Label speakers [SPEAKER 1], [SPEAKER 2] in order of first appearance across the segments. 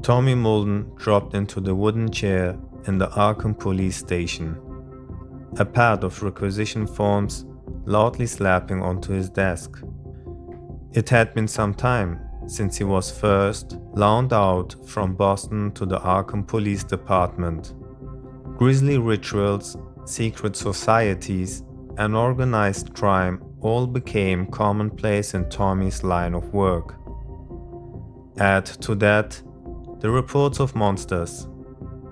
[SPEAKER 1] Tommy Muldoon dropped into the wooden chair in the Arkham police station, a pad of requisition forms loudly slapping onto his desk. It had been some time since he was first loaned out from Boston to the Arkham Police Department. Grisly rituals, secret societies, and organized crime all became commonplace in Tommy's line of work. Add to that the reports of monsters,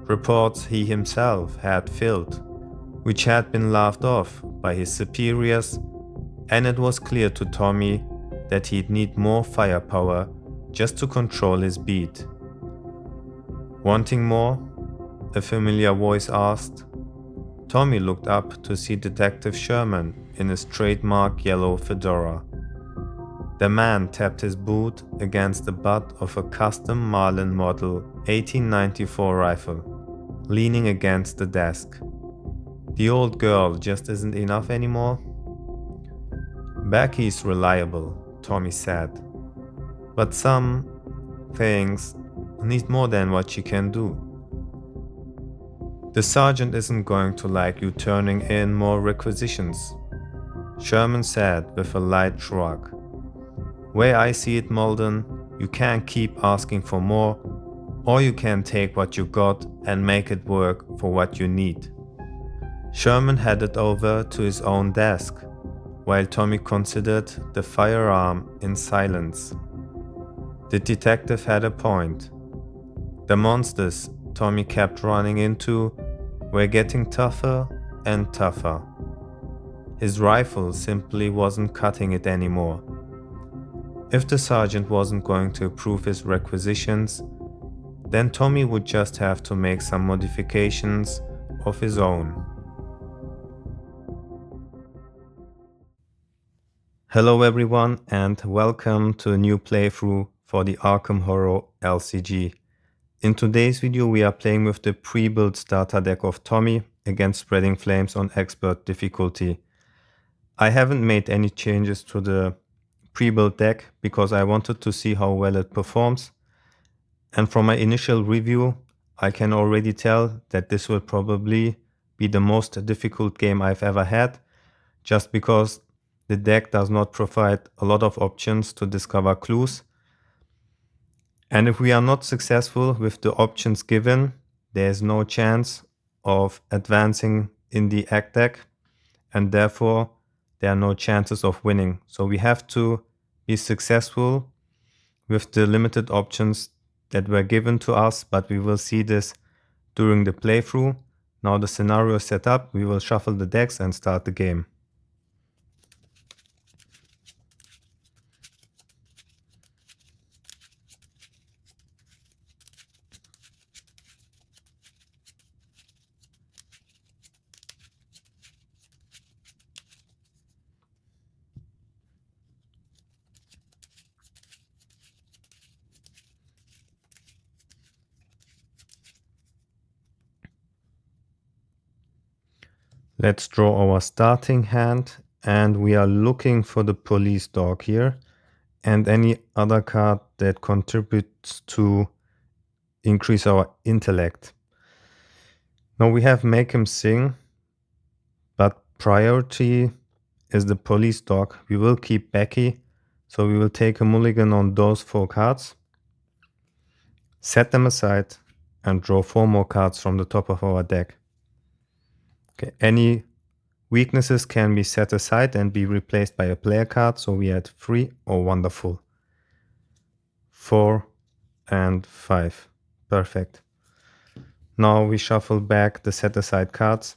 [SPEAKER 1] reports he himself had filled, which had been laughed off by his superiors, and it was clear to Tommy that he'd need more firepower just to control his beat. Wanting more? A familiar voice asked. Tommy looked up to see Detective Sherman in his trademark yellow fedora. The man tapped his boot against the butt of a custom Marlin Model 1894 rifle, leaning against the desk. The old girl just isn't enough anymore? Becky's reliable, Tommy said, but some things need more than what she can do. The sergeant isn't going to like you turning in more requisitions, Sherman said with a light shrug. Way I see it, Muldoon, you can't keep asking for more, or you can take what you got and make it work for what you need. Sherman headed over to his own desk, while Tommy considered the firearm in silence. The detective had a point. The monsters Tommy kept running into were getting tougher and tougher. His rifle simply wasn't cutting it anymore. If the sergeant wasn't going to approve his requisitions, then Tommy would just have to make some modifications of his own. Hello everyone and welcome to a new playthrough for the Arkham Horror LCG. In today's video we are playing with the pre-built starter deck of Tommy against Spreading Flames on Expert difficulty. I haven't made any changes to the pre-built deck because I wanted to see how well it performs, and from my initial review I can already tell that this will probably be the most difficult game I've ever had, just because the deck does not provide a lot of options to discover clues. And if we are not successful with the options given, there is no chance of advancing in the act deck, and therefore there are no chances of winning. So we have to be successful with the limited options that were given to us, but we will see this during the playthrough. Now the scenario is set up, we will shuffle the decks and start the game. Let's draw our starting hand, and we are looking for the police dog here and any other card that contributes to increase our intellect. Now we have Make Him Sing, but priority is the police dog. We will keep Becky, so we will take a mulligan on those 4 cards, set them aside, and draw 4 more cards from the top of our deck. Okay, any weaknesses can be set aside and be replaced by a player card, so we had 3. Oh, wonderful. 4 and 5. Perfect. Now we shuffle back the set aside cards.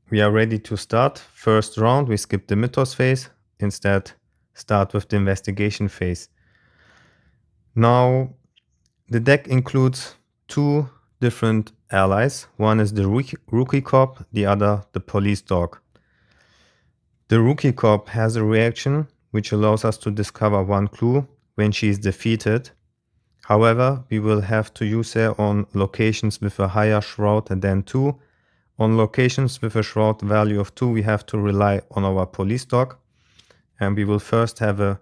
[SPEAKER 1] We are ready to start. First round, we skip the Mythos phase, instead start with the investigation phase. Now, the deck includes 2 different allies. One is the Rookie Cop, the other the Police Dog. The Rookie Cop has a reaction which allows us to discover 1 clue when she is defeated. However, we will have to use it on locations with a higher shroud than 2. On locations with a shroud value of 2, we have to rely on our police dog. And we will first have a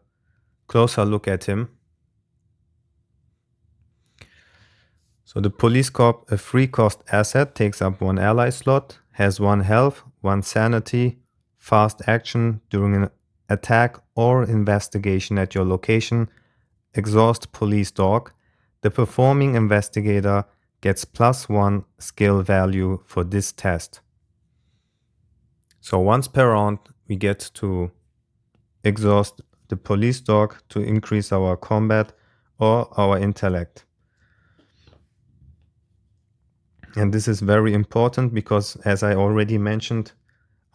[SPEAKER 1] closer look at him. So the police corp, a free cost asset, takes up 1 ally slot, has 1 health, 1 sanity, fast action during an attack or investigation at your location, exhaust police dog. The performing investigator gets +1 skill value for this test. So once per round, we get to exhaust the police dog to increase our combat or our intellect. And this is very important because, as I already mentioned,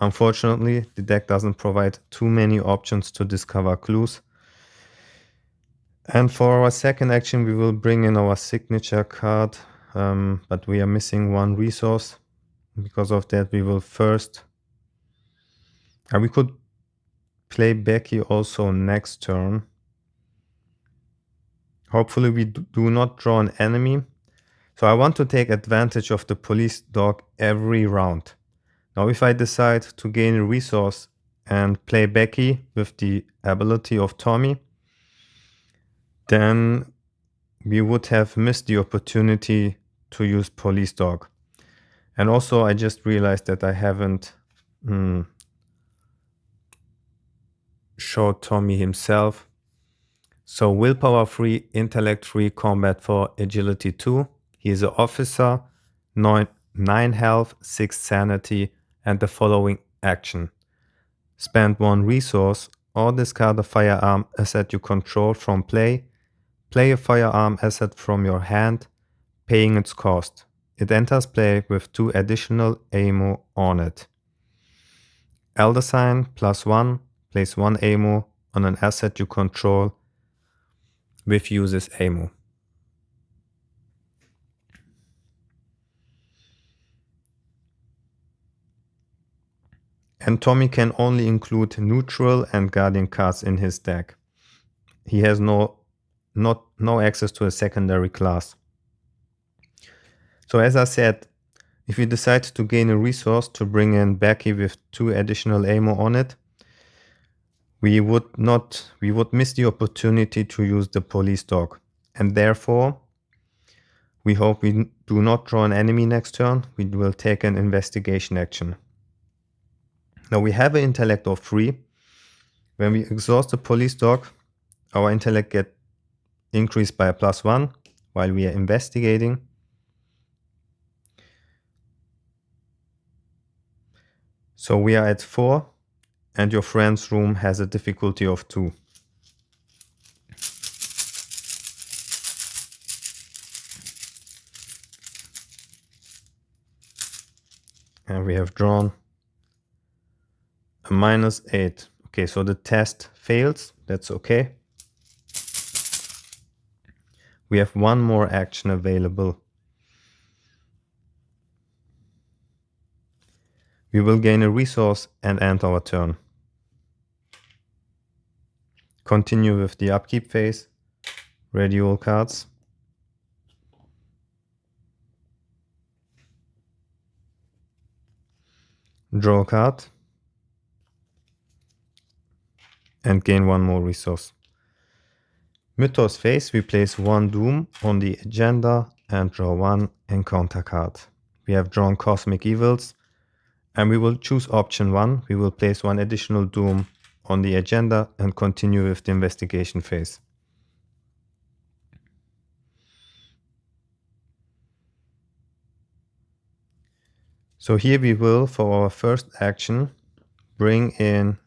[SPEAKER 1] unfortunately, the deck doesn't provide too many options to discover clues. And for our second action, we will bring in our signature card, but we are missing 1 resource. Because of that, we will first... we could play Becky also next turn. Hopefully we do not draw an enemy. So I want to take advantage of the police dog every round. Now if I decide to gain a resource and play Becky with the ability of Tommy, then we would have missed the opportunity to use police dog. And also I just realized that I haven't showed Tommy himself. So willpower free, intellect free, combat for agility 2. He is an officer, 9 health, 6 sanity, and the following action. Spend 1 resource or discard a firearm asset you control from play. Play a firearm asset from your hand, paying its cost. It enters play with 2 additional ammo on it. Elder Sign +1, place 1 ammo on an asset you control with uses ammo. And Tommy can only include neutral and guardian cards in his deck. He has no access to a secondary class. So as I said, if we decide to gain a resource to bring in Becky with 2 additional ammo on it, we would miss the opportunity to use the police dog. And therefore, we hope we do not draw an enemy next turn. We will take an investigation action. Now we have an intellect of 3. When we exhaust the police dog, our intellect gets increased by a +1 while we are investigating. So we are at 4 and your friend's room has a difficulty of 2. And we have drawn a -8. Okay, so the test fails. That's okay. We have 1 more action available. We will gain a resource and end our turn. Continue with the upkeep phase. Ready all cards. Draw a card. And gain 1 more resource. Mythos phase, we place 1 Doom on the agenda and draw 1 encounter card. We have drawn Cosmic Evils, and we will choose option 1. We will place 1 additional Doom on the agenda and continue with the investigation phase. So here we will, for our first action, bring in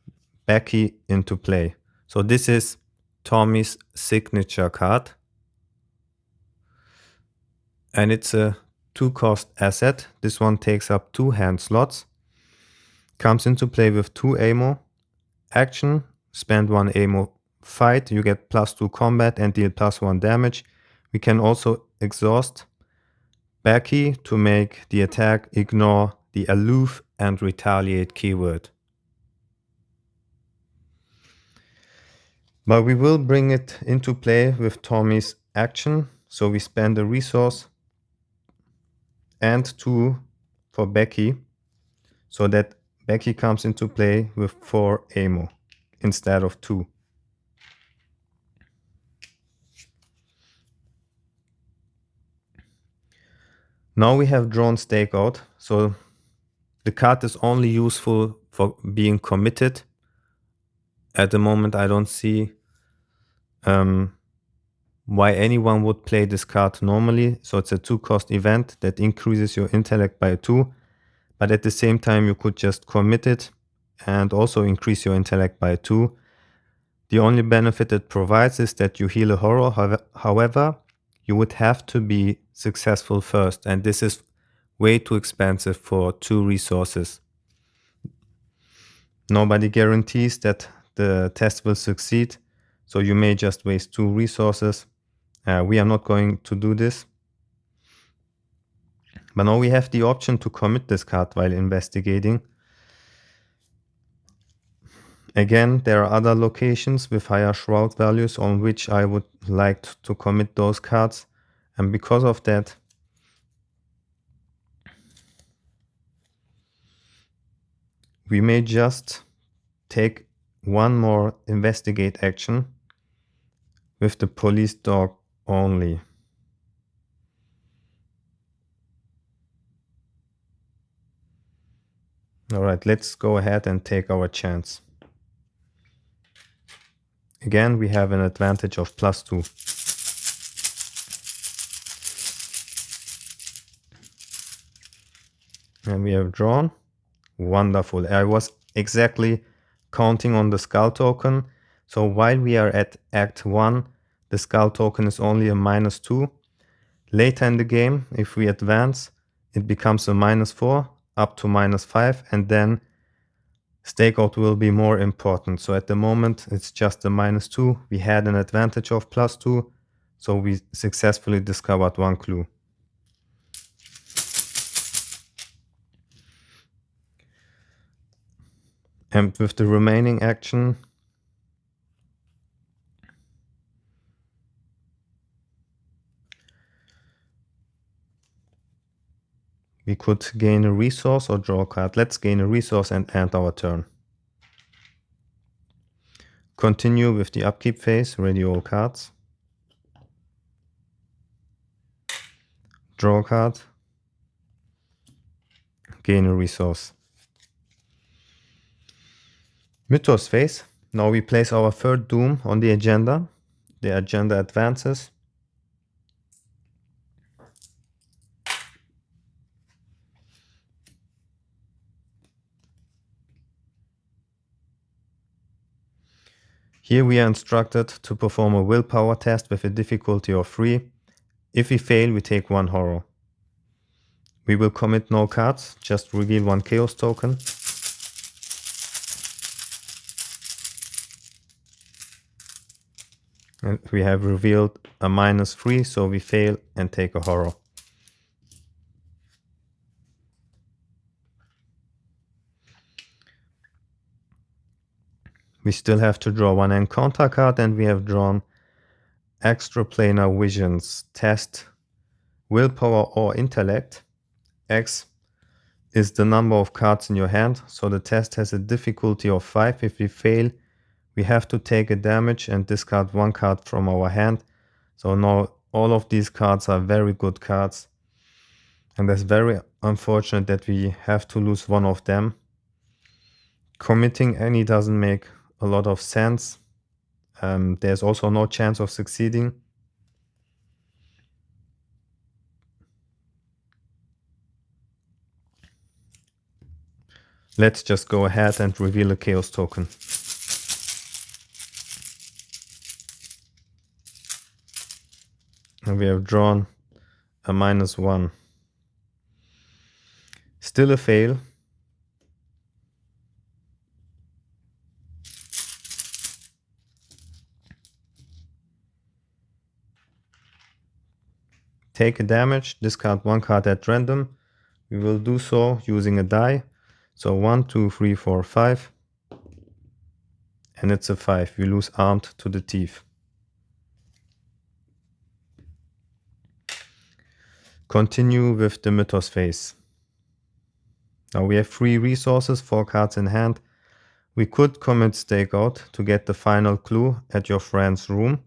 [SPEAKER 1] Becky into play. So this is Tommy's signature card. And it's a 2-cost asset. This one takes up 2 hand slots. Comes into play with 2 ammo. Action, spend 1 ammo. Fight, you get +2 combat and deal +1 damage. We can also exhaust Becky to make the attack ignore the aloof and retaliate keyword. But we will bring it into play with Tommy's action. So we spend a resource and 2 for Becky, so that Becky comes into play with 4 ammo instead of 2. Now we have drawn Stakeout, so the card is only useful for being committed. At the moment I don't see why anyone would play this card normally. So it's a 2-cost event that increases your intellect by 2, but at the same time you could just commit it and also increase your intellect by 2. The only benefit it provides is that you heal a horror. However, you would have to be successful first, and this is way too expensive for 2 resources. Nobody guarantees that the test will succeed, so you may just waste 2 resources. We are not going to do this. But now we have the option to commit this card while investigating. Again, there are other locations with higher shroud values on which I would like to commit those cards. And because of that, we may just take one more investigate action with the police dog only. Alright, let's go ahead and take our chance. Again, we have an advantage of +2. And we have drawn. Wonderful. I was exactly counting on the skull token. So while we are at Act 1, the skull token is only a -2. Later in the game, if we advance, it becomes a -4 up to -5, and then Stakeout will be more important. So at the moment, it's just a -2. We had an advantage of +2, so we successfully discovered 1 clue. And with the remaining action, we could gain a resource or draw a card. Let's gain a resource and end our turn. Continue with the upkeep phase, ready all cards. Draw a card. Gain a resource. Mythos phase. Now we place our third Doom on the agenda. The agenda advances. Here we are instructed to perform a willpower test with a difficulty of 3. If we fail, we take 1 horror. We will commit no cards, just reveal 1 chaos token. And we have revealed a -3, so we fail and take a horror. We still have to draw 1 encounter card, and we have drawn extraplanar visions. Test willpower or intellect. X is the number of cards in your hand, so the test has a difficulty of 5. If we fail, we have to take a damage and discard 1 card from our hand. So now all of these cards are very good cards, and it's very unfortunate that we have to lose 1 of them. Committing any doesn't make a lot of sense. There's also no chance of succeeding. Let's just go ahead and reveal a chaos token. And we have drawn a -1. Still a fail. Take a damage, discard 1 card at random. We will do so using a die. So 1, 2, 3, 4, 5. And it's a 5. We lose armed to the teeth. Continue with the Mythos phase. Now we have 3 resources, 4 cards in hand. We could commit Stakeout to get the final clue at your friend's room.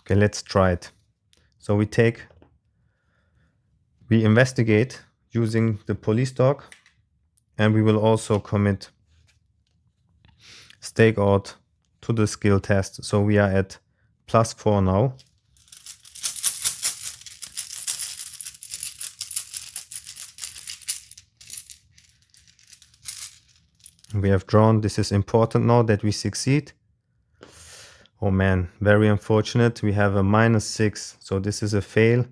[SPEAKER 1] Okay, let's try it. So we investigate using the police dog, and we will also commit Stakeout to the skill test. So we are at +4 now. We have drawn. This is important now that we succeed. Oh man, very unfortunate. We have a -6, so this is a fail.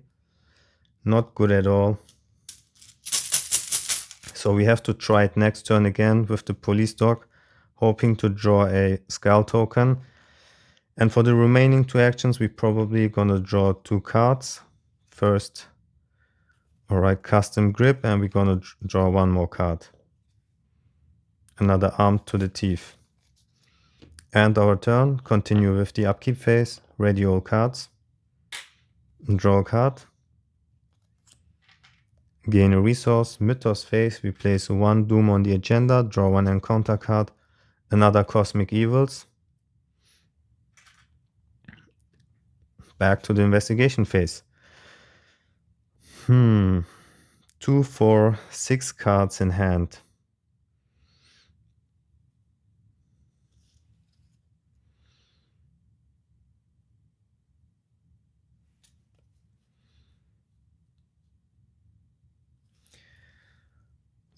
[SPEAKER 1] Not good at all. So we have to try it next turn again with the police dog, hoping to draw a skull token. And for the remaining 2 actions, we're probably gonna draw 2 cards. First, alright, custom grip, and we're gonna draw 1 more card. Another arm to the teeth. And our turn, continue with the upkeep phase, ready all cards, draw a card, gain a resource, Mythos phase, we place 1 Doom on the agenda, draw 1 encounter card, another Cosmic Evils. Back to the investigation phase. 2, 4, 6 cards in hand.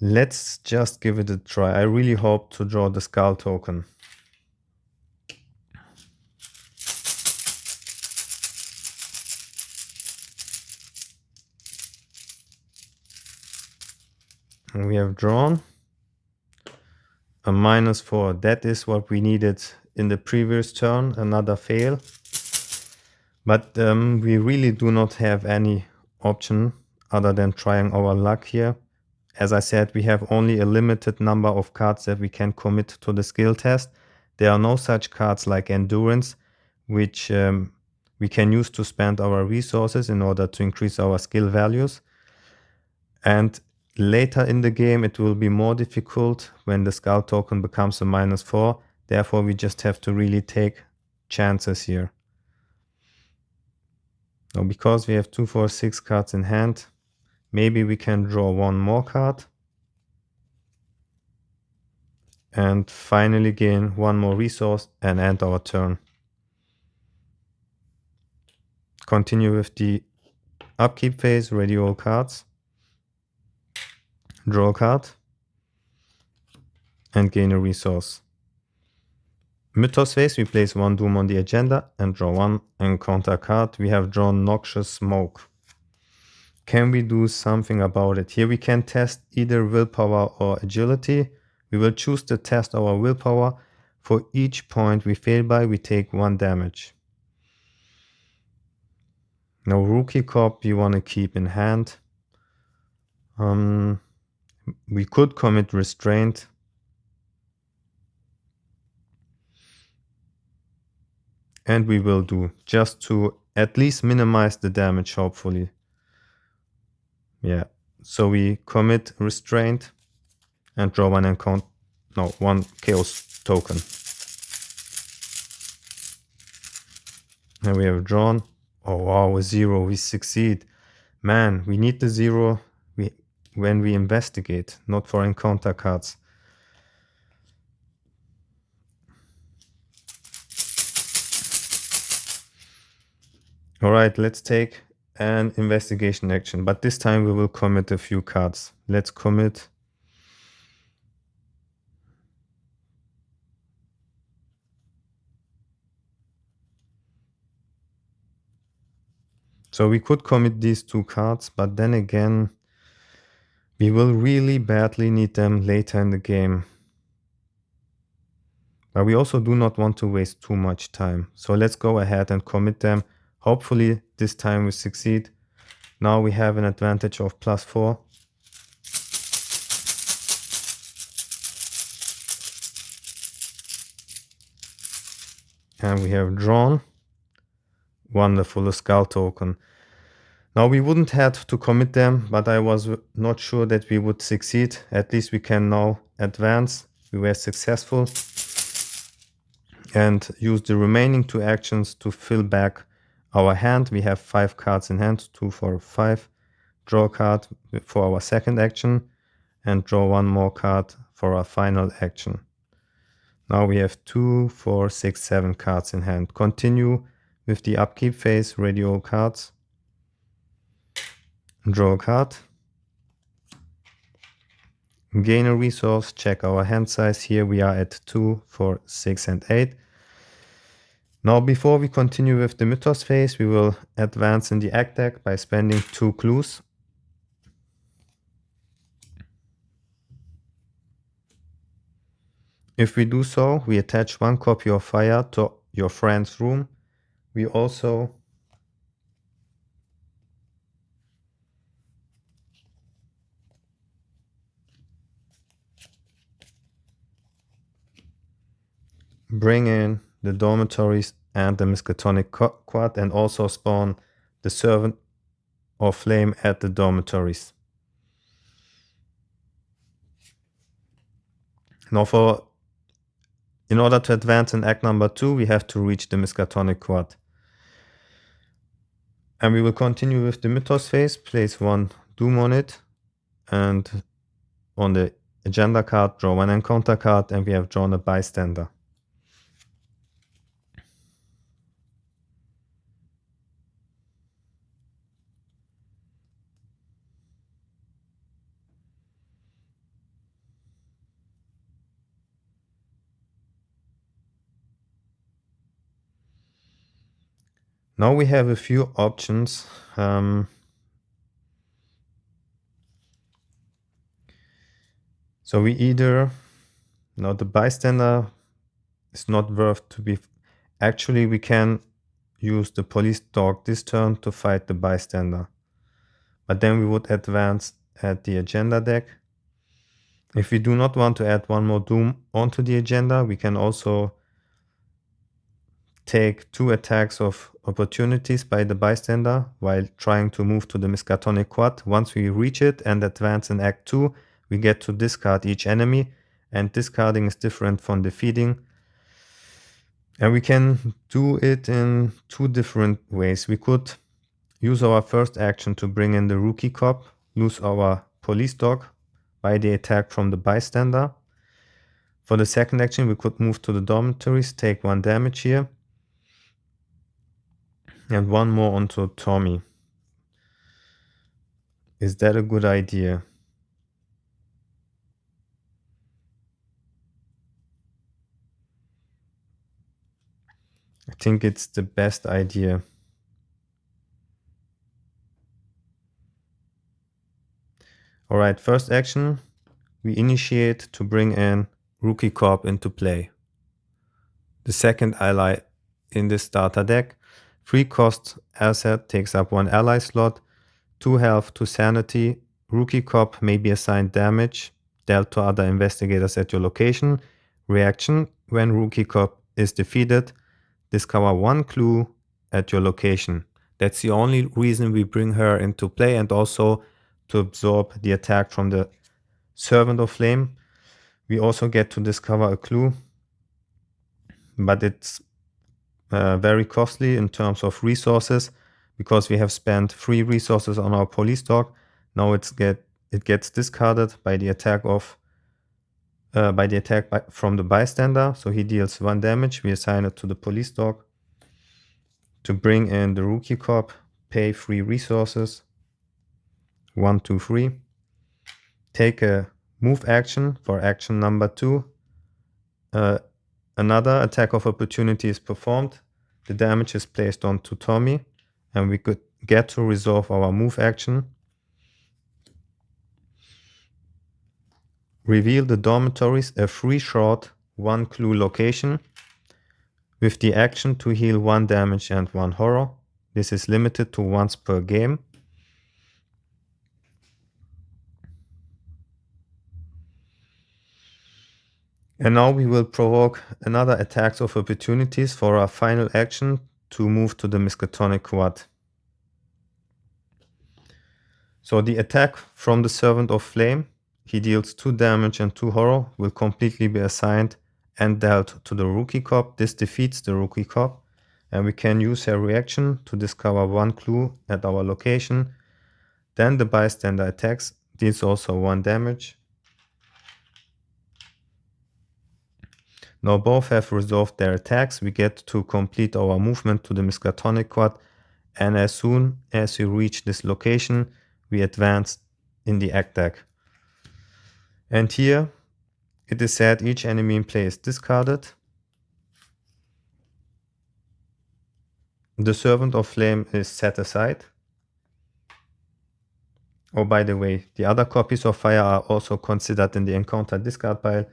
[SPEAKER 1] Let's just give it a try. I really hope to draw the skull token. And we have drawn a -4. That is what we needed in the previous turn, another fail. But we really do not have any option other than trying our luck here. As I said, we have only a limited number of cards that we can commit to the skill test. There are no such cards like Endurance, which we can use to spend our resources in order to increase our skill values. And later in the game, it will be more difficult when the skull token becomes a -4. Therefore, we just have to really take chances here. Now, because we have 2, 4, 6 cards in hand, maybe we can draw 1 more card. And finally gain 1 more resource and end our turn. Continue with the upkeep phase, ready all cards. Draw a card. And gain a resource. Mythos phase, we place 1 Doom on the agenda and draw 1 encounter card. We have drawn Noxious Smoke. Can we do something about it? Here we can test either willpower or agility. We will choose to test our willpower. For each point we fail by, we take 1 damage. Now Rookie Cop we want to keep in hand. We could commit Restraint. And we will do, just to at least minimize the damage, hopefully. Yeah, so we commit Restraint and draw 1 encounter, no, 1 Chaos token. And we have drawn, oh wow, a 0, we succeed. Man, we need the 0 when we investigate, not for encounter cards. Alright, let's take an investigation action, but this time we will commit a few cards. Let's commit so we could commit these 2 cards, but then again, we will really badly need them later in the game. But we also do not want to waste too much time. So let's go ahead and commit them. Hopefully this time we succeed. Now we have an advantage of +4. And we have drawn. Wonderful, a skull token. Now we wouldn't have to commit them, but I was not sure that we would succeed. At least we can now advance. We were successful. And use the remaining 2 actions to fill back our hand. We have 5 cards in hand, 2, 4, 5. Draw a card for our second action and draw 1 more card for our final action. Now we have 2, 4, 6, 7 cards in hand. Continue with the upkeep phase, ready all cards. Draw a card. Gain a resource, check our hand size. Here we are at 2, 4, 6, and 8. Now before we continue with the Mythos phase, we will advance in the act deck by spending 2 clues. If we do so, we attach 1 copy of Fire to your friend's room. We also bring in the dormitories and the Miskatonic Quad, and also spawn the Servant of Flame at the dormitories. Now in order to advance in act number 2, we have to reach the Miskatonic Quad. And we will continue with the Mythos phase, place 1 Doom on it, and on the agenda card, draw 1 encounter card, and we have drawn a Bystander. Now we have a few options. So we either, now the Bystander is not worth to be, actually we can use the Police Dog this turn to fight the Bystander. But then we would advance at the agenda deck. If we do not want to add 1 more Doom onto the agenda, we can also take 2 attacks of opportunities by the Bystander while trying to move to the Miskatonic Quad. Once we reach it and advance in Act 2, we get to discard each enemy, and discarding is different from defeating. And we can do it in 2 different ways. We could use our first action to bring in the Rookie Cop, lose our Police Dog by the attack from the Bystander. For the second action, we could move to the dormitories, take 1 damage here, and 1 more onto Tommy. Is that a good idea? I think it's the best idea. Alright, first action, we initiate to bring in Rookie Corp into play. The second ally in this starter deck. 3 cost asset takes up 1 ally slot, 2 health, 2 sanity. Rookie Cop may be assigned damage dealt to other investigators at your location. Reaction, when Rookie Cop is defeated, discover 1 clue at your location. That's the only reason we bring her into play, and also to absorb the attack from the Servant of Flame. We also get to discover a clue, but it's very costly in terms of resources, because we have spent 3 resources on our Police Dog. Now it gets discarded by the attack from the Bystander. So he deals 1 damage. We assign it to the Police Dog. To bring in the Rookie Cop, pay 3 resources. 1, 2, 3. Take a move action for action number 2. Another attack of opportunity is performed. The damage is placed onto Tommy, and we could get to resolve our move action. Reveal the dormitories, a free shot, 1 clue location, with the action to heal 1 damage and 1 horror. This is limited to once per game. And now we will provoke another attacks of opportunities for our final action to move to the Miskatonic Quad. So the attack from the Servant of Flame, he deals 2 damage and 2 horror, will completely be assigned and dealt to the Rookie Cop. This defeats the Rookie Cop, and we can use her reaction to discover 1 clue at our location. Then the bystander attacks, deals also 1 damage. Now both have resolved their attacks. We get to complete our movement to the Miskatonic Quad, and as soon as we reach this location, we advance in the act deck. And here it is said each enemy in play is discarded. The Servant of Flame is set aside. Oh, by the way, the other copies of Fire are also considered in the encounter discard pile.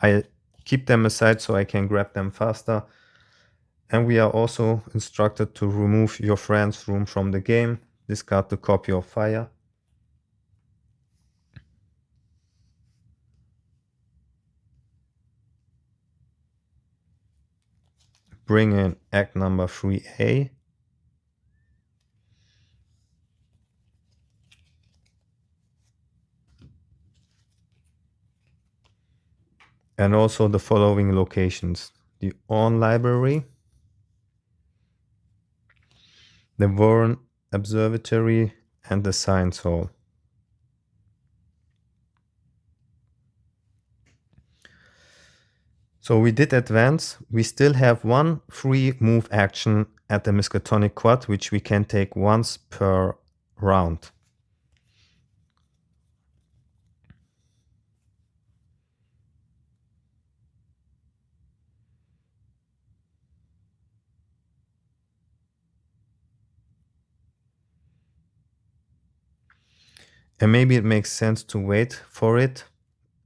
[SPEAKER 1] I keep them aside so I can grab them faster. And we are also instructed to remove your friend's room from the game. Discard the copy of Fire. Bring in act number 3A. And also the following locations: the On Library, the Warren Observatory, and the Science Hall. So we did advance. We still have 1 free move action at the Miskatonic Quad, which we can take once per round. And maybe it makes sense to wait for it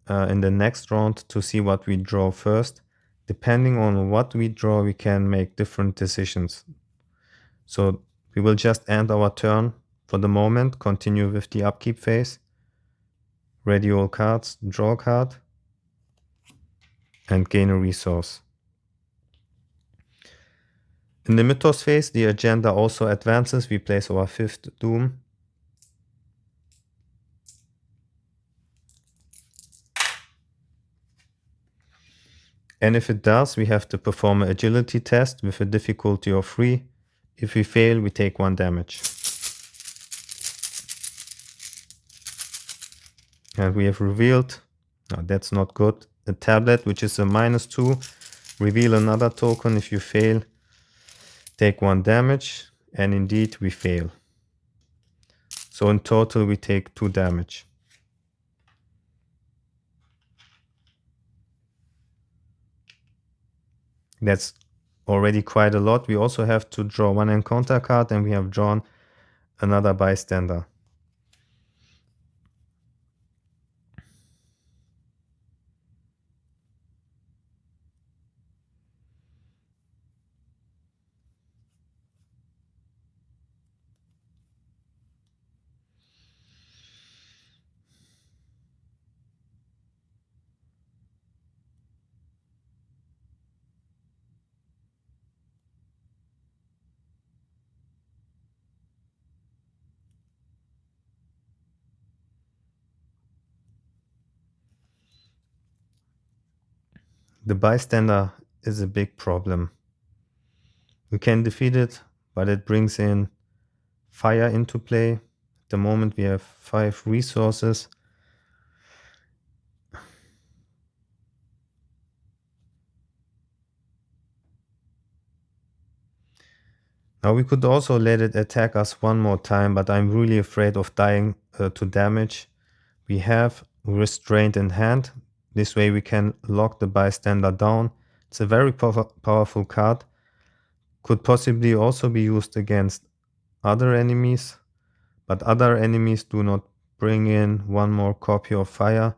[SPEAKER 1] in the next round to see what we draw first. Depending on what we draw, we can make different decisions. So we will just end our turn for the moment, continue with the upkeep phase. Ready all cards, draw a card, and gain a resource. In the Mythos phase, the agenda also advances. We place our 5th Doom. And if it does, we have to perform an agility test with a difficulty of 3. If we fail, we take 1 damage. And we have revealed, no, that's not good, a tablet, which is a -2. Reveal another token. If you fail, take 1 damage. And indeed, we fail. So in total, we take 2 damage. That's already quite a lot. We also have to draw 1 encounter card, and we have drawn another bystander. The bystander is a big problem. We can defeat it, but it brings in fire into play. At the moment we have 5 resources. Now we could also let it attack us 1 more time, but I'm really afraid of dying to damage. We have Restraint in hand. This way we can lock the bystander down. It's a very powerful card. Could possibly also be used against other enemies, but other enemies do not bring in 1 more copy of fire.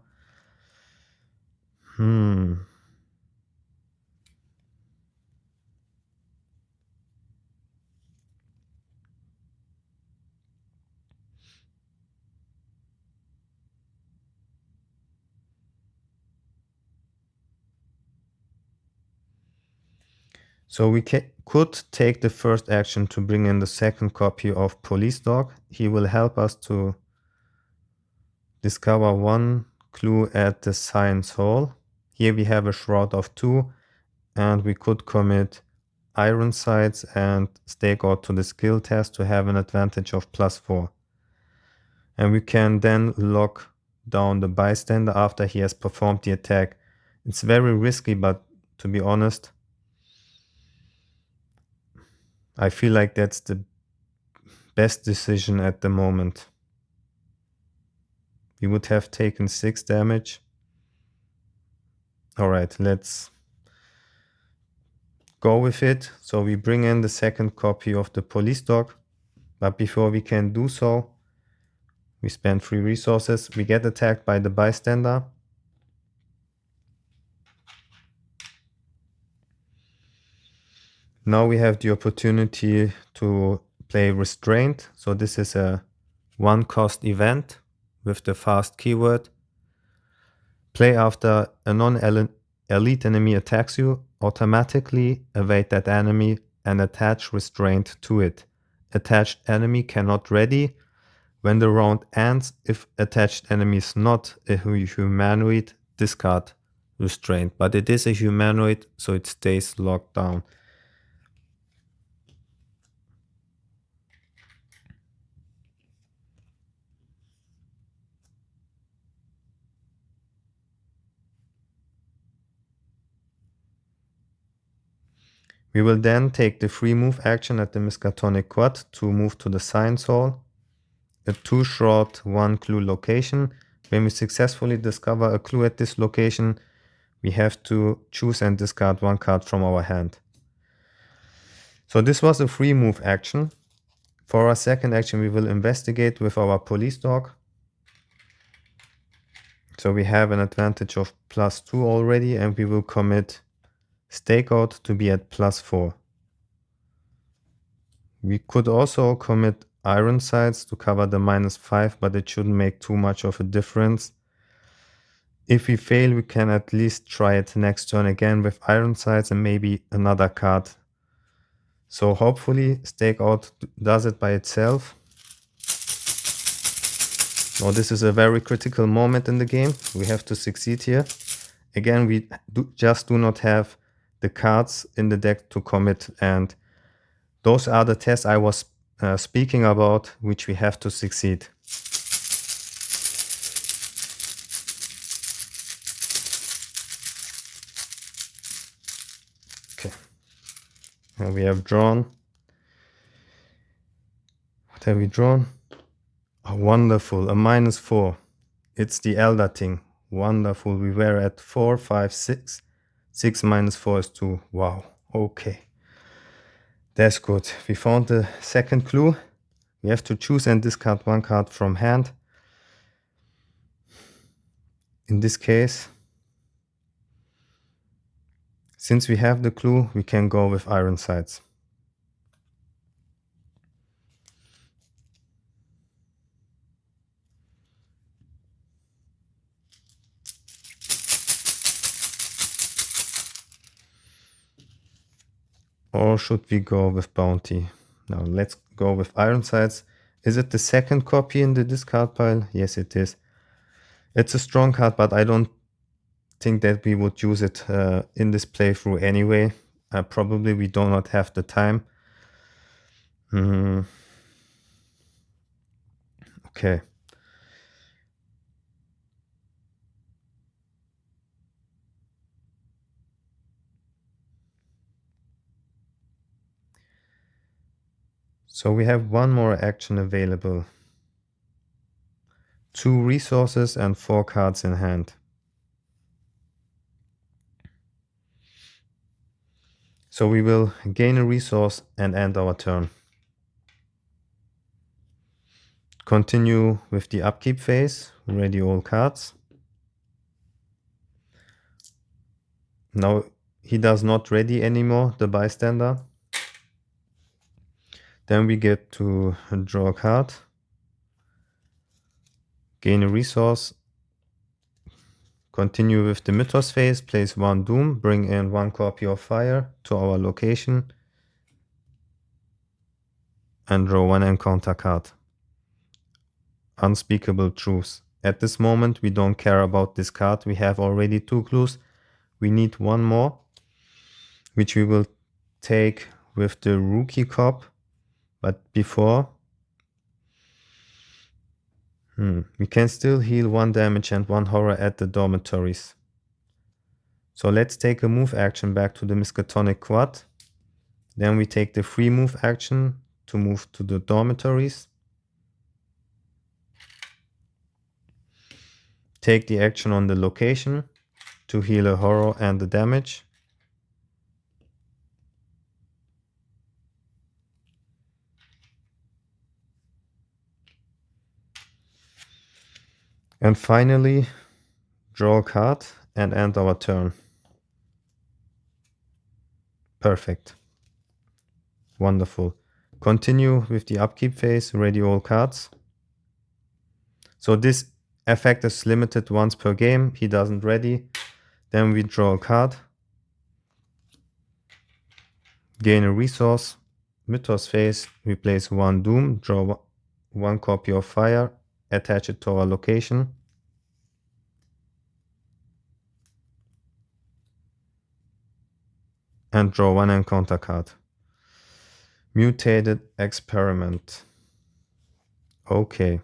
[SPEAKER 1] So we could take the first action to bring in the second copy of Police Dog. He will help us to discover one clue at the science hall. Here we have a shroud of 2, and we could commit iron sights and stake out to the skill test to have an advantage of +4. And we can then lock down the bystander after he has performed the attack. It's very risky, but to be honest, I feel like that's the best decision at the moment. We would have taken 6 damage. Alright, let's go with it. So we bring in the second copy of the Police Dog, but before we can do so, we spend 3 resources. We get attacked by the bystander. Now we have the opportunity to play Restraint. So this is a 1-cost event with the fast keyword. Play after a non-elite enemy attacks you, automatically evade that enemy and attach Restraint to it. Attached enemy cannot ready. When the round ends, if attached enemy is not a humanoid, discard Restraint. But it is a humanoid, so it stays locked down. We will then take the free move action at the Miskatonic Quad to move to the Science Hall. A 2-shot, 1-clue location. When we successfully discover a clue at this location, we have to choose and discard 1 card from our hand. So this was a free move action. For our second action, we will investigate with our Police Dog. So we have an advantage of +2 already, and we will commit Stakeout to be at +4. We could also commit Iron Sights to cover the -5, but it shouldn't make too much of a difference. If we fail, we can at least try it next turn again with Iron Sights and maybe another card. So hopefully Stakeout does it by itself. Now this is a very critical moment in the game. We have to succeed here. Again, we just do not have the cards in the deck to commit, and those are the tests I was speaking about, which we have to succeed. Okay, now we have drawn. What have we drawn? Oh, wonderful, a -4. It's the Elder thing. Wonderful. We were at 4, 5, 6. 6 minus 4 is 2. Wow. Okay. That's good. We found the second clue. We have to choose and discard 1 card from hand. In this case, since we have the clue, we can go with Iron Sights. Or should we go with Bounty? Now let's go with Iron Sights. Is it the second copy in the discard pile? Yes, it is. It's a strong card, but I don't think that we would use it in this playthrough anyway. Probably we do not have the time. Okay. So we have 1 more action available. 2 resources and 4 cards in hand. So we will gain a resource and end our turn. Continue with the upkeep phase. Ready all cards. Now he does not ready anymore, the bystander. Then we get to draw a card. Gain a resource. Continue with the Mythos phase, place 1 Doom, bring in 1 copy of Fire to our location, and draw 1 encounter card. Unspeakable Truths. At this moment, we don't care about this card. We have already 2 clues. We need 1 more, which we will take with the Rookie Cop. But before, we can still heal 1 damage and 1 horror at the dormitories. So let's take a move action back to the Miskatonic Quad. Then we take the free move action to move to the dormitories. Take the action on the location to heal a horror and the damage. And finally, draw a card and end our turn. Perfect. Wonderful. Continue with the upkeep phase, ready all cards. So this effect is limited once per game. He doesn't ready. Then we draw a card. Gain a resource. Mythos phase, we place 1 Doom, draw 1 copy of Fire, attach it to our location. And draw 1 encounter card. Mutated Experiment. Okay.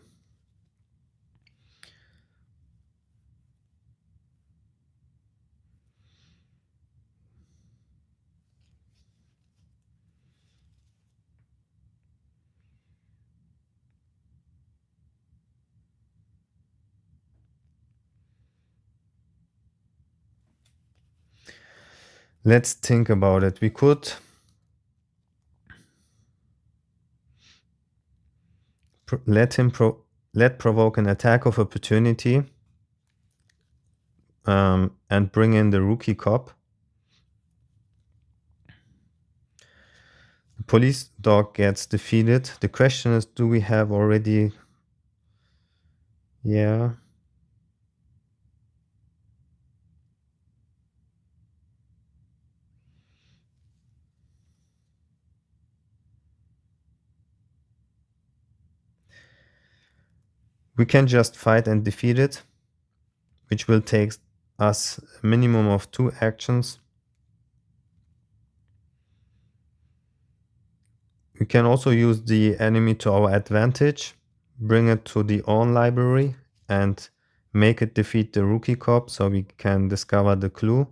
[SPEAKER 1] Let's think about it. We could let provoke an attack of opportunity and bring in the Rookie Cop. The police dog gets defeated. The question is, do we have already... Yeah. We can just fight and defeat it, which will take us a minimum of 2 actions. We can also use the enemy to our advantage, bring it to the on library and make it defeat the Rookie Cop so we can discover the clue.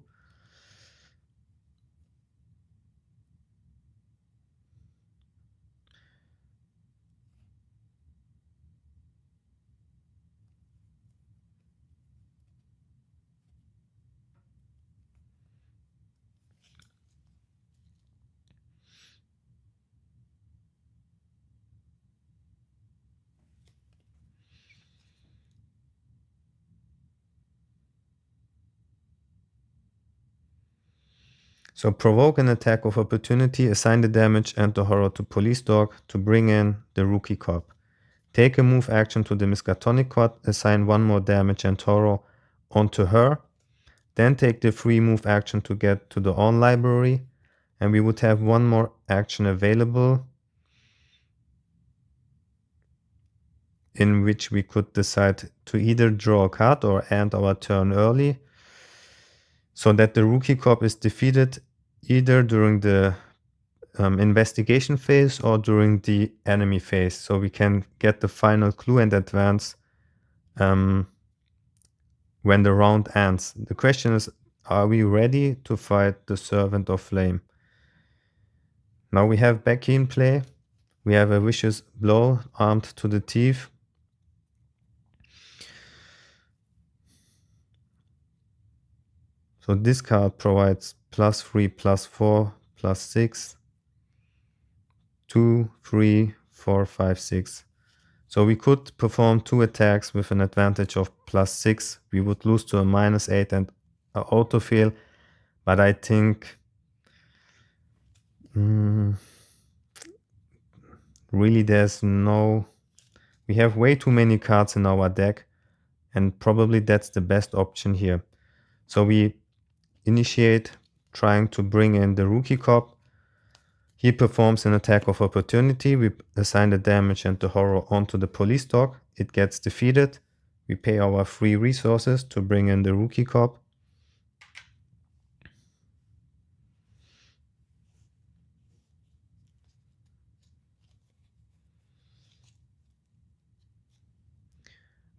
[SPEAKER 1] So provoke an attack of opportunity, assign the damage and the horror to Police Dog to bring in the Rookie Cop. Take a move action to the Miskatonic Quad, assign 1 more damage and horror onto her. Then take the free move action to get to the on library, and we would have 1 more action available in which we could decide to either draw a card or end our turn early, so that the Rookie Cop is defeated either during the investigation phase or during the enemy phase, so we can get the final clue and advance when the round ends. The question is, are we ready to fight the Servant of Flame? Now we have Becky in play. We have a Vicious Blow armed to the teeth. So this card provides +3, +4, +6, 2, 3, 4, 5, 6. So we could perform 2 attacks with an advantage of +6. We would lose to a -8 and autofill, but I think really we have way too many cards in our deck, and probably that's the best option here. So we initiate trying to bring in the rookie cop. He performs an attack of opportunity. We assign the damage and the horror onto the police dog. It gets defeated. We pay our free resources to bring in the rookie cop.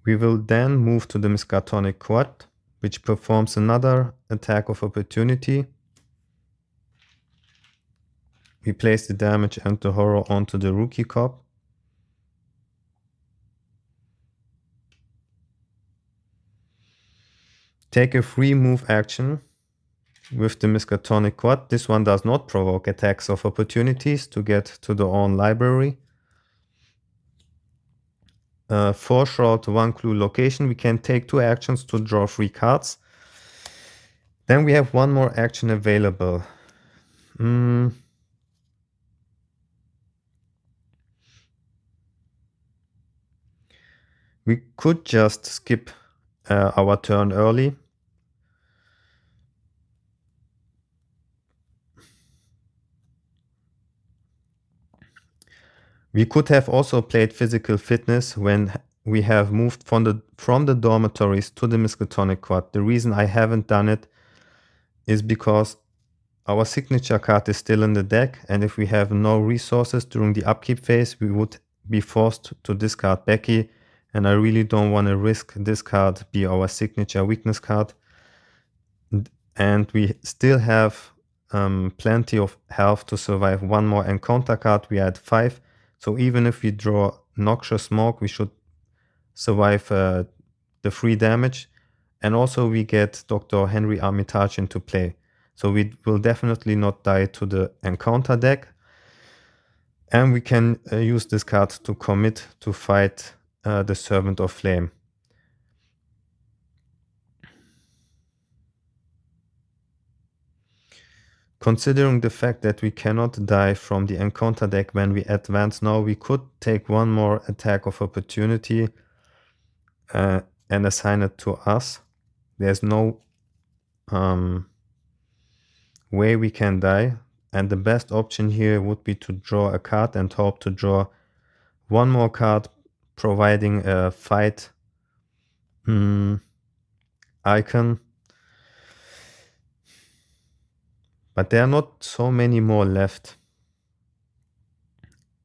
[SPEAKER 1] We will then move to the Miskatonic Quad, which performs another attack of opportunity. We place the damage and the horror onto the rookie cop. Take a free move action with the Miskatonic Quad. This one does not provoke attacks of opportunities to get to the own library. 4 short, 1 clue location. We can take 2 actions to draw 3 cards. Then we have 1 more action available. We could just skip our turn early. We could have also played physical fitness when we have moved from the dormitories to the Miskatonic Quad. The reason I haven't done it is because our signature card is still in the deck, and if we have no resources during the upkeep phase, we would be forced to discard Becky, and I really don't want to risk this card be our signature weakness card. And we still have plenty of health to survive 1 more encounter card. We had 5, so even if we draw Noxious Smoke, we should survive the 3 damage. And also we get Dr. Henry Armitage into play. So we will definitely not die to the encounter deck. And we can use this card to commit to fight the Servant of Flame. Considering the fact that we cannot die from the encounter deck when we advance now, we could take 1 more attack of opportunity and assign it to us. There's no way we can die, and the best option here would be to draw a card and hope to draw 1 more card, providing a fight icon. But there are not so many more left,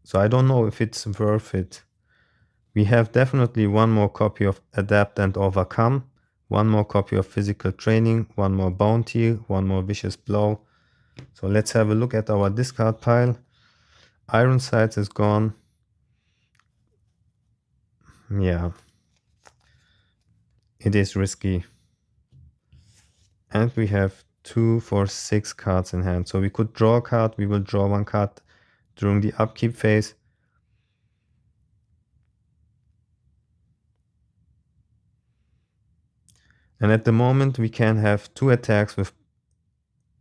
[SPEAKER 1] so I don't know if it's worth it. We have definitely 1 more copy of Adapt and Overcome, 1 more copy of Physical Training, 1 more Bounty, 1 more Vicious Blow. So let's have a look at our discard pile. Iron Sights is gone. Yeah, it is risky. And we have 2, 4, 6 cards in hand. So we could draw a card. We will draw 1 card during the upkeep phase. And at the moment we can have 2 attacks with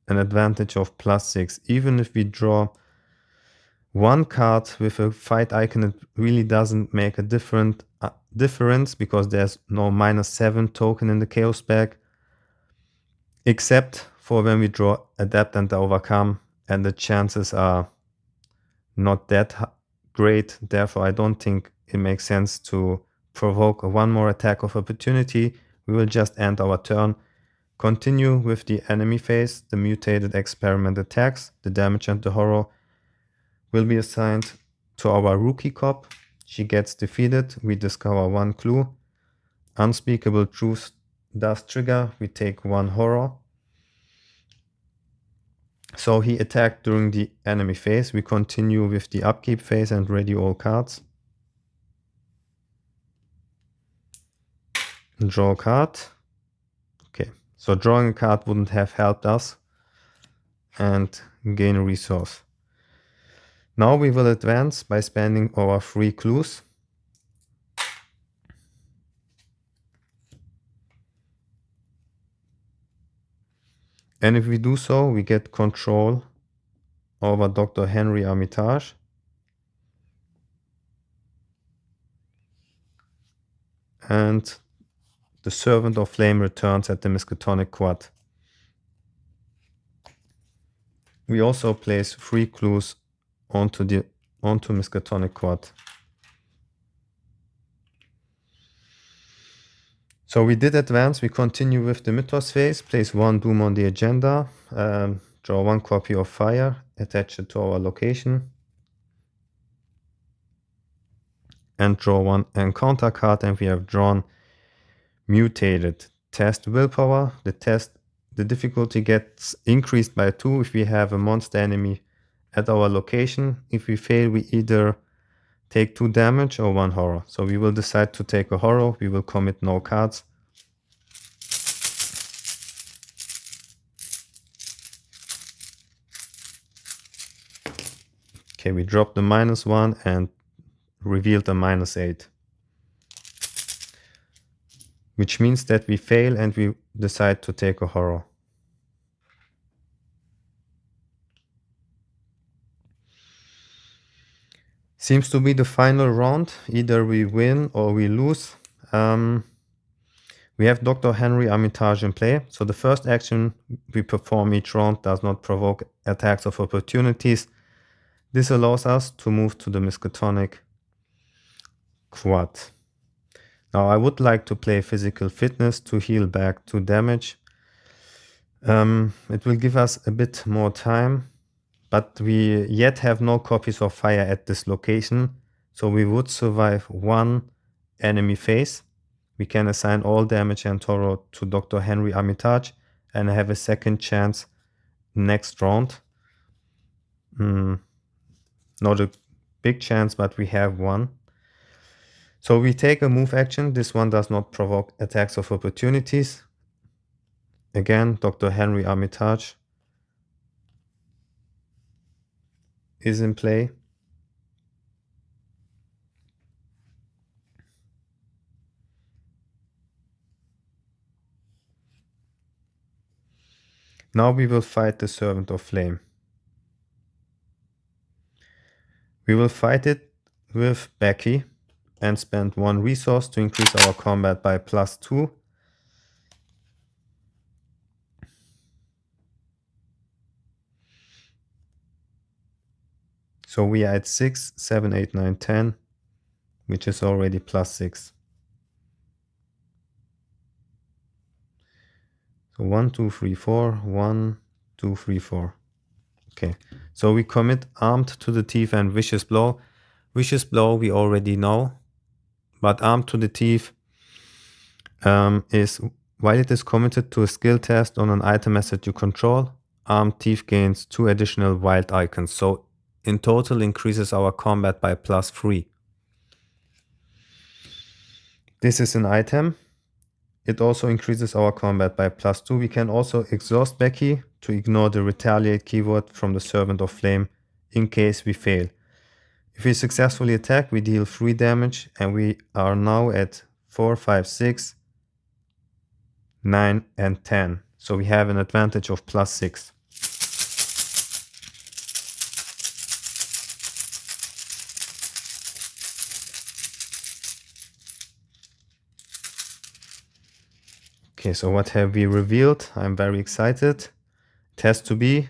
[SPEAKER 1] an advantage of +6. Even if we draw 1 card with a fight icon, it really doesn't make a difference because there's no -7 token in the Chaos bag, except for when we draw Adapt and Overcome, and the chances are not that great. Therefore, I don't think it makes sense to provoke 1 more attack of opportunity. We will just end our turn, continue with the enemy phase. The mutated experiment attacks. The damage and the horror will be assigned to our rookie cop. She gets defeated. We discover 1 clue. Unspeakable Truth does trigger. We take 1 horror. So he attacked during the enemy phase. We continue with the upkeep phase and ready all cards. Draw a card. Okay, so drawing a card wouldn't have helped us and gain a resource. Now we will advance by spending our 3 clues. And if we do so, we get control over Dr. Henry Armitage. And The Servant of Flame returns at the Miskatonic Quad. We also place 3 clues onto Miskatonic Quad. So we did advance. We continue with the Mythos phase. Place 1 Doom on the agenda. Draw 1 copy of Fire. Attach it to our location. And draw 1 encounter card. And we have drawn Mutated. Test Willpower. The difficulty gets increased by 2 if we have a monster enemy at our location. If we fail, we either take 2 damage or 1 horror. So we will decide to take a horror. We will commit no cards. Okay, we dropped the -1 and revealed a -8. Which means that we fail and we decide to take a horror. Seems to be the final round. Either we win or we lose. We have Dr. Henry Armitage in play. So the first action we perform each round does not provoke attacks of opportunities. This allows us to move to the Miskatonic Quad. Now I would like to play Physical Fitness to heal back 2 damage. It will give us a bit more time, but we yet have no copies of Fire at this location, so we would survive 1 enemy phase. We can assign all damage and horror to Dr. Henry Armitage and have a second chance next round. Not a big chance, but we have 1. So we take a move action. This one does not provoke attacks of opportunities. Again, Dr. Henry Armitage is in play. Now we will fight the Servant of Flame. We will fight it with Becky and spend 1 resource to increase our combat by +2. So we are at 6, 7, 8, 9, 10, which is already +6. So 1, 2, 3, 4, 1, 2, 3, 4. Okay, so we commit Armed to the Teeth and Vicious Blow. Vicious Blow we already know, but Armed to the Teeth is, while it is committed to a skill test on an item asset you control, Armed Teeth gains 2 additional wild icons, so in total increases our combat by +3. This is an item. It also increases our combat by +2. We can also exhaust Becky to ignore the retaliate keyword from the Servant of Flame in case we fail. If we successfully attack, we deal 3 damage, and we are now at 4, 5, 6, 9, and 10. So we have an advantage of +6. Okay, so what have we revealed? I'm very excited. It has to be,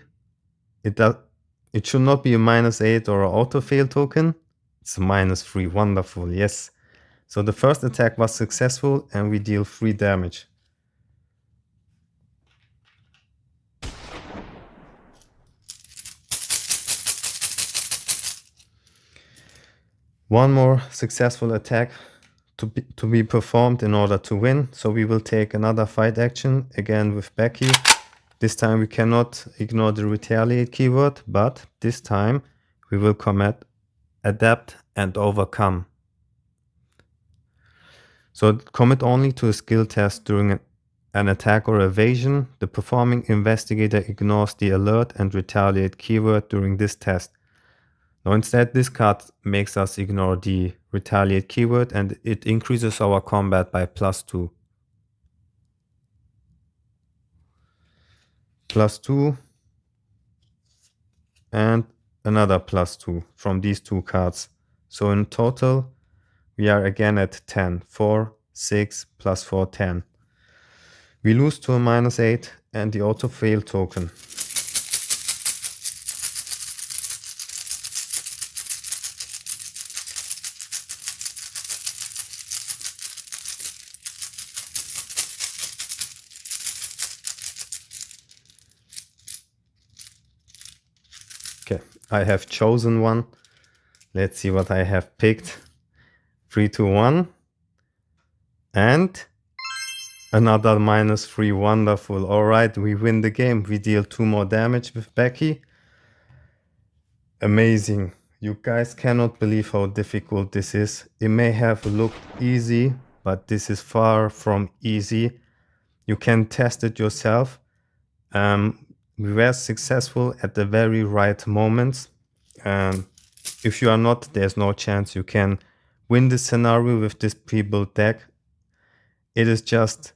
[SPEAKER 1] it should not be a -8 or an auto fail token. It's a -3, wonderful, yes. So the first attack was successful and we deal 3 damage. One more successful attack to be performed in order to win. So we will take another fight action, again with Becky. This time we cannot ignore the retaliate keyword, but this time we will commit Adapt and Overcome. So commit only to a skill test during an attack or evasion. The performing investigator ignores the alert and retaliate keyword during this test. Now instead, this card makes us ignore the retaliate keyword and it increases our combat by +2. +2 and another +2 from these 2 cards. So in total, we are again at 10, 4, 6 plus 4, 10. We lose to a -8 and the auto fail token. Okay, I have chosen one. Let's see what I have picked. 3 to 1. And another -3. Wonderful. All right, we win the game. We deal 2 more damage with Becky. Amazing. You guys cannot believe how difficult this is. It may have looked easy, but this is far from easy. You can test it yourself. We were successful at the very right moments. If you are not, there's no chance you can win this scenario with this pre-built deck. It is just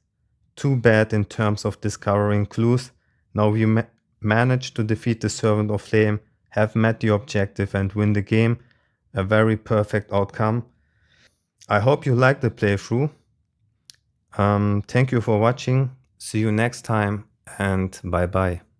[SPEAKER 1] too bad in terms of discovering clues. Now we managed to defeat the Servant of Flame, have met the objective and win the game. A very perfect outcome. I hope you liked the playthrough. Thank you for watching. See you next time and bye bye.